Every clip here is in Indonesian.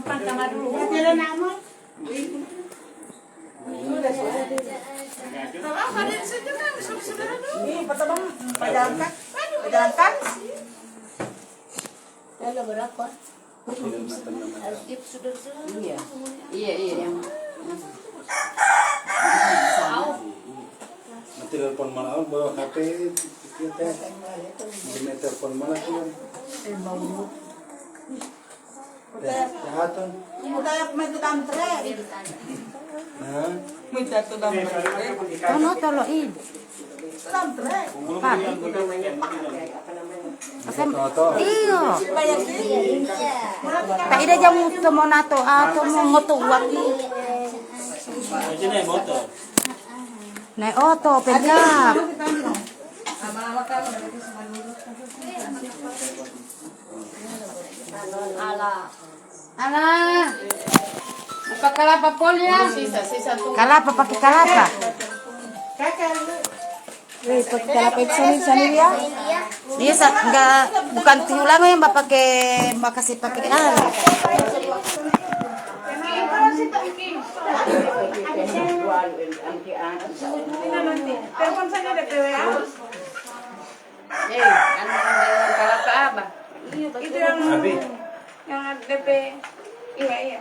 Numpang kamar dulu. Jalan nama. Kalau berapa? Iya. Iya yang Nanti telepon malam bawa HP kita. Ini telepon malam tuh. Jahatan. Udah main ke tantre. Nah, Ano toloin? Tantre. Pak. Iyo. Tak ada jam muto mo nato ato mo ngotuwak ni. Nay oto penyap. Ala. Apa kalapa polnya? sisa tuh. Kalapa pakai kalapa. Pakai kalapa sani ya. Dia enggak bukan tiulang yang pakai makasih pakai Telepon saja DP ya. Kalapa apa? Itu yang DP. Iya.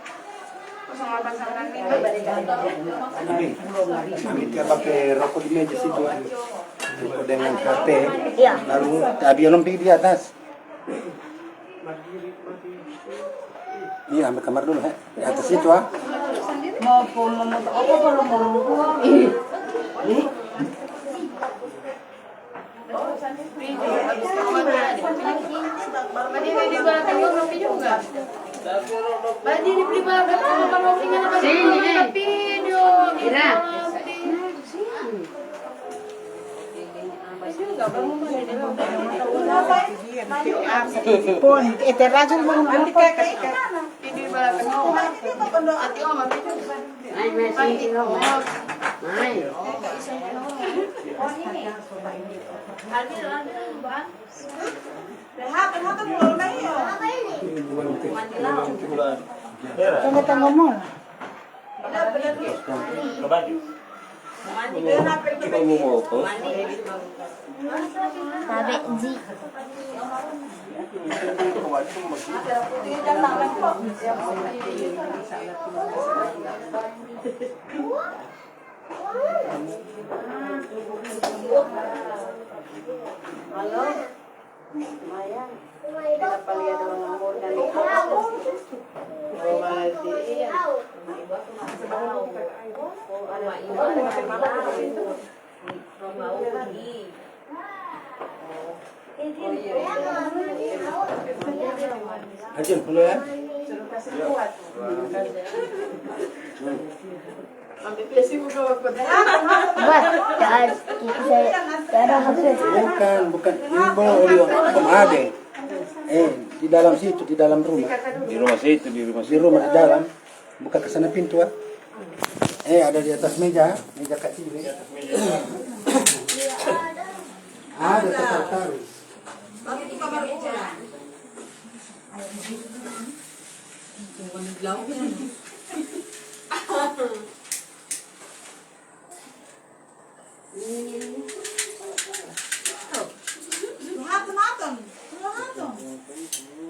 0899 kami dia pakai rokok di meja situ. Rokok dengan HP. Lalu tadi lomping di atas. Iya, ambil kamar dulu, di atas itu ah. mau apa belum mau pon terrazzo mau tengah ngomong Sabi Zi. Halo. Lumayan. Kenapa lihat orang umur dan Hajar dulu ya. Bukan. Ini bawa Om Ade. Di dalam situ, di dalam rumah. Di rumah situ, di rumah Di rumah di dalam. Buka ke sana pintu ah. Ada di atas meja kecil. Ada sekretaris. ini